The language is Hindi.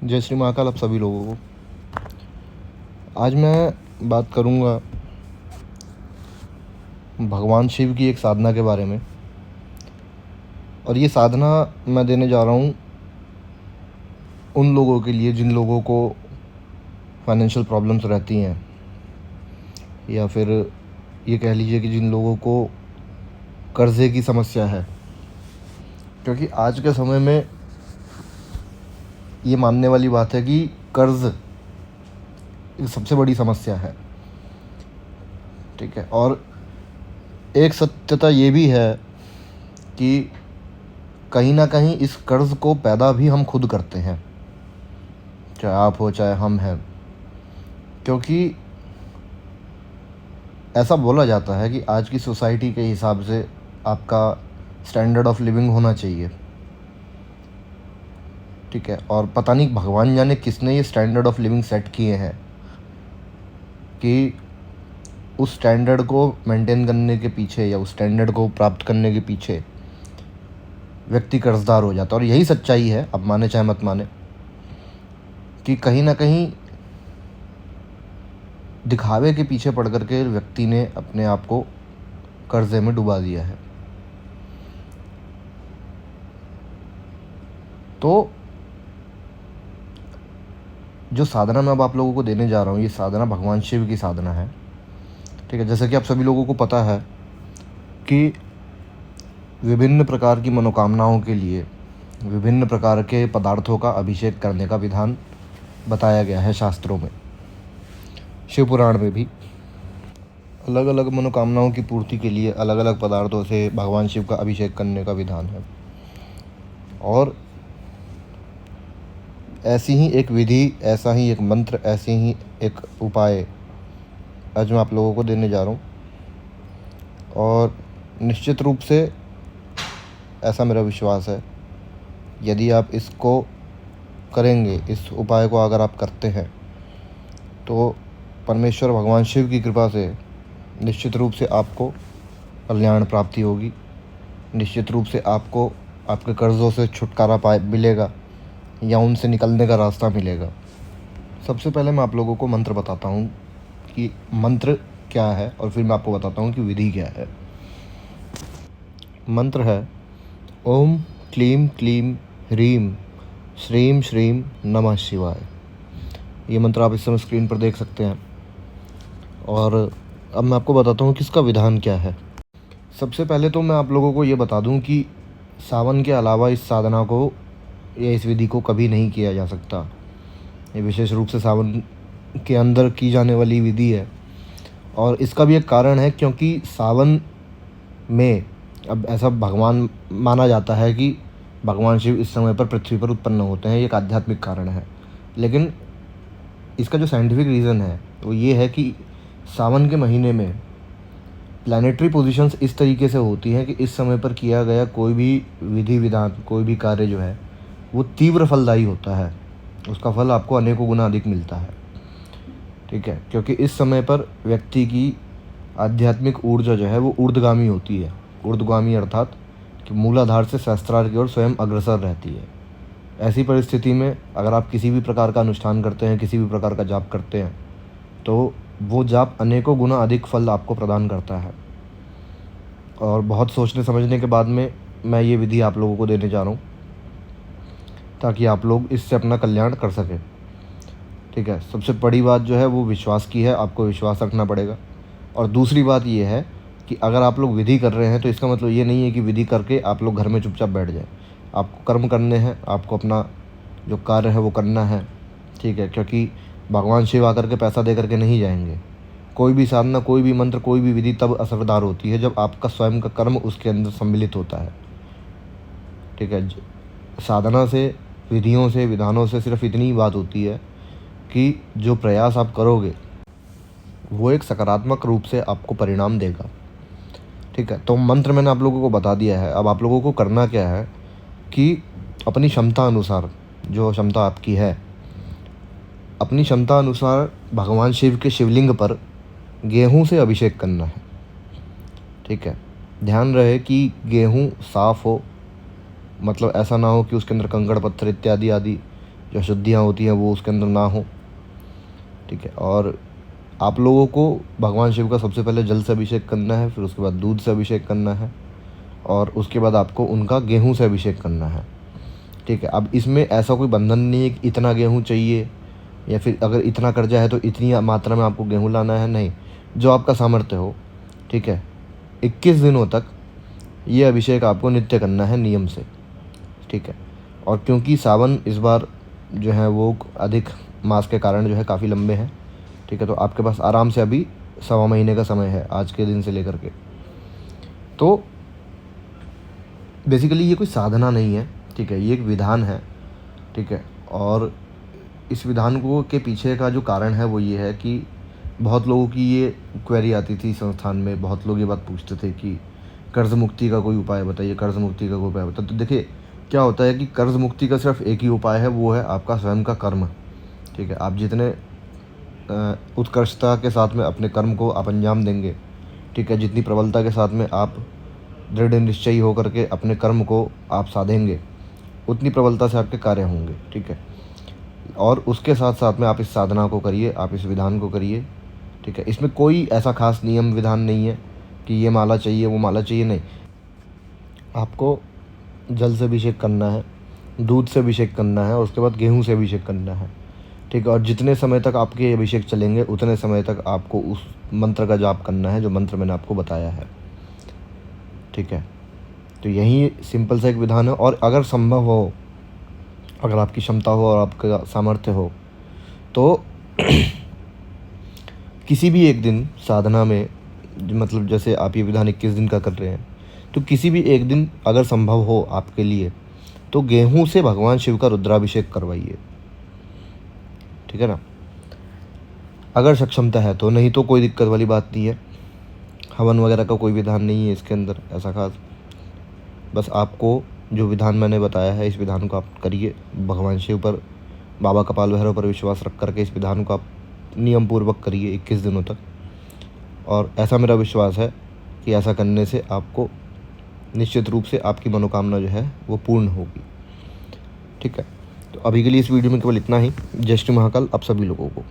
जय श्री महाकाल आप सभी लोगों को। आज मैं बात करूंगा भगवान शिव की एक साधना के बारे में। और ये साधना मैं देने जा रहा हूँ उन लोगों के लिए जिन लोगों को फाइनेंशियल प्रॉब्लम्स रहती हैं, या फिर ये कह लीजिए कि जिन लोगों को कर्ज़े की समस्या है। क्योंकि आज के समय में ये मानने वाली बात है कि कर्ज़ एक सबसे बड़ी समस्या है। ठीक है। और एक सत्यता ये भी है कि कहीं ना कहीं इस कर्ज़ को पैदा भी हम खुद करते हैं, चाहे आप हो चाहे हम हैं। क्योंकि ऐसा बोला जाता है कि आज की सोसाइटी के हिसाब से आपका स्टैंडर्ड ऑफ लिविंग होना चाहिए। ठीक है। और पता नहीं भगवान जाने किसने ये स्टैंडर्ड ऑफ लिविंग सेट किए हैं कि उस स्टैंडर्ड को मेंटेन करने के पीछे या उस स्टैंडर्ड को प्राप्त करने के पीछे व्यक्ति कर्जदार हो जाता है। और यही सच्चाई है, अब माने चाहे मत माने, कि कहीं ना कहीं दिखावे के पीछे पड़ करके व्यक्ति ने अपने आप को कर्जे में डुबा दिया है। तो जो साधना मैं अब आप लोगों को देने जा रहा हूँ, ये साधना भगवान शिव की साधना है। ठीक है। जैसे कि आप सभी लोगों को पता है कि विभिन्न प्रकार की मनोकामनाओं के लिए विभिन्न प्रकार के पदार्थों का अभिषेक करने का विधान बताया गया है शास्त्रों में। शिव पुराण में भी अलग अलग मनोकामनाओं की पूर्ति के लिए अलग अलग पदार्थों से भगवान शिव का अभिषेक करने का विधान है। और ऐसी ही एक विधि, ऐसा ही एक मंत्र, ऐसी ही एक उपाय आज मैं आप लोगों को देने जा रहा हूँ। और निश्चित रूप से ऐसा मेरा विश्वास है, यदि आप इसको करेंगे, इस उपाय को अगर आप करते हैं, तो परमेश्वर भगवान शिव की कृपा से निश्चित रूप से आपको कल्याण प्राप्ति होगी। निश्चित रूप से आपको आपके कर्ज़ों से छुटकारा मिलेगा या उनसे निकलने का रास्ता मिलेगा। सबसे पहले मैं आप लोगों को मंत्र बताता हूँ कि मंत्र क्या है, और फिर मैं आपको बताता हूँ कि विधि क्या है। मंत्र है ओम क्लीम क्लीम ह्रीम श्रीम श्रीम नमः शिवाय। ये मंत्र आप इस समय स्क्रीन पर देख सकते हैं। और अब मैं आपको बताता हूँ कि इसका विधान क्या है। सबसे पहले तो मैं आप लोगों को ये बता दूँ कि सावन के अलावा इस साधना को या इस विधि को कभी नहीं किया जा सकता। ये विशेष रूप से सावन के अंदर की जाने वाली विधि है। और इसका भी एक कारण है, क्योंकि सावन में अब ऐसा भगवान माना जाता है कि भगवान शिव इस समय पर पृथ्वी पर उत्पन्न होते हैं। ये एक आध्यात्मिक कारण है। लेकिन इसका जो साइंटिफिक रीज़न है वो ये है कि सावन के महीने में प्लैनेटरी पोजीशंस इस तरीके से होती हैं कि इस समय पर किया गया कोई भी विधि विधान, कोई भी कार्य जो है वो तीव्र फलदायी होता है। उसका फल आपको अनेकों गुना अधिक मिलता है। ठीक है। क्योंकि इस समय पर व्यक्ति की आध्यात्मिक ऊर्जा जो है वो ऊर्ध्वगामी होती है। ऊर्ध्वगामी अर्थात कि मूलाधार से सहस्त्रार की ओर स्वयं अग्रसर रहती है। ऐसी परिस्थिति में अगर आप किसी भी प्रकार का अनुष्ठान करते हैं, किसी भी प्रकार का जाप करते हैं, तो वो जाप अनेकों गुना अधिक फल आपको प्रदान करता है। और बहुत सोचने समझने के बाद में मैं ये विधि आप लोगों को देने जा रहा हूँ, ताकि आप लोग इससे अपना कल्याण कर सकें। ठीक है। सबसे बड़ी बात जो है वो विश्वास की है, आपको विश्वास रखना पड़ेगा। और दूसरी बात ये है कि अगर आप लोग विधि कर रहे हैं तो इसका मतलब ये नहीं है कि विधि करके आप लोग घर में चुपचाप बैठ जाएं। आपको कर्म करने हैं, आपको अपना जो कार्य है वो करना है। ठीक है। क्योंकि भगवान शिव आकर के पैसा दे करके नहीं जाएंगे। कोई भी साधना, कोई भी मंत्र, कोई भी विधि तब असरदार होती है जब आपका स्वयं का कर्म उसके अंदर सम्मिलित होता है। ठीक है। साधना से, विधियों से, विधानों से सिर्फ इतनी ही बात होती है कि जो प्रयास आप करोगे वो एक सकारात्मक रूप से आपको परिणाम देगा। ठीक है। तो मंत्र मैंने आप लोगों को बता दिया है। अब आप लोगों को करना क्या है कि अपनी क्षमता अनुसार, जो क्षमता आपकी है, अपनी क्षमता अनुसार भगवान शिव के शिवलिंग पर गेहूं से अभिषेक करना है। ठीक है। ध्यान रहे कि गेहूं साफ़ हो, मतलब ऐसा ना हो कि उसके अंदर कंकड़ पत्थर इत्यादि आदि जो अशुद्धियाँ होती हैं वो उसके अंदर ना हो, ठीक है। और आप लोगों को भगवान शिव का सबसे पहले जल से अभिषेक करना है, फिर उसके बाद दूध से अभिषेक करना है, और उसके बाद आपको उनका गेहूं से अभिषेक करना है, ठीक है। अब इसमें ऐसा कोई बंधन नहीं है कि इतना गेहूं चाहिए, या फिर अगर इतना कर्जा है तो इतनी मात्रा में आपको गेहूं लाना है, नहीं, जो आपका सामर्थ्य हो, ठीक है। 21 दिनों तक ये अभिषेक आपको नित्य करना है नियम से, ठीक है। और क्योंकि सावन इस बार जो है वो अधिक मास के कारण जो है काफ़ी लंबे हैं, ठीक है, तो आपके पास आराम से अभी 1.25 महीने का समय है आज के दिन से लेकर के। तो बेसिकली ये कोई साधना नहीं है, ठीक है, ये एक विधान है, ठीक है। और इस विधान को के पीछे का जो कारण है वो ये है कि बहुत लोगों की ये क्वेरी आती थी संस्थान में, बहुत लोग ये बात पूछते थे कि कर्ज़ मुक्ति का कोई उपाय बताइए, कर्ज़ मुक्ति का कोई उपाय बताइए। तो देखिए क्या होता है कि कर्ज़ मुक्ति का सिर्फ एक ही उपाय है, वो है आपका स्वयं का कर्म, ठीक है। आप जितने उत्कृष्टता के साथ में अपने कर्म को आप अंजाम देंगे, ठीक है, जितनी प्रबलता के साथ में आप दृढ़ निश्चयी होकर के अपने कर्म को आप साधेंगे, उतनी प्रबलता से आपके कार्य होंगे, ठीक है। और उसके साथ साथ में आप इस साधना को करिए, आप इस विधान को करिए, ठीक है। इसमें कोई ऐसा खास नियम विधान नहीं है कि ये माला चाहिए वो माला चाहिए, नहीं। आपको जल से अभिषेक करना है, दूध से अभिषेक करना है, और उसके बाद गेहूं से अभिषेक करना है, ठीक है। और जितने समय तक आपके अभिषेक चलेंगे उतने समय तक आपको उस मंत्र का जाप करना है जो मंत्र मैंने आपको बताया है, ठीक है। तो यही सिंपल सा एक विधान है। और अगर संभव हो, अगर आपकी क्षमता हो और आपका सामर्थ्य हो, तो किसी भी एक दिन साधना में, मतलब जैसे आप ये विधान 21 दिन का कर रहे हैं, तो किसी भी एक दिन अगर संभव हो आपके लिए, तो गेहूं से भगवान शिव का रुद्राभिषेक करवाइए, ठीक है ना, अगर सक्षमता है तो। नहीं तो कोई दिक्कत वाली बात नहीं है, हवन वगैरह का कोई विधान नहीं है इसके अंदर ऐसा खास। बस आपको जो विधान मैंने बताया है, इस विधान को आप करिए, भगवान शिव पर, बाबा कपाल भैरव पर विश्वास रख करके इस विधान को आप नियम पूर्वक करिए 21 दिनों तक। और ऐसा मेरा विश्वास है कि ऐसा करने से आपको निश्चित रूप से आपकी मनोकामना जो है वो पूर्ण होगी, ठीक है। तो अभी के लिए इस वीडियो में केवल इतना ही। जय श्री महाकाल आप सभी लोगों को।